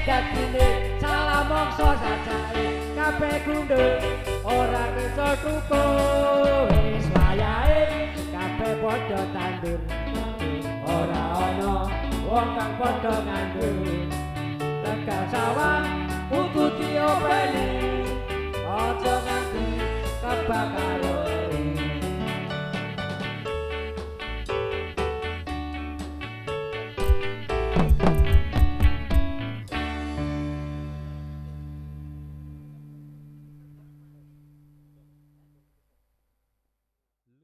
dadine salah mongso sajake kabeh gundul ora iso tuku wis wayahe kabeh padha tandur ora ana wong kang padha nganggur tegal sawah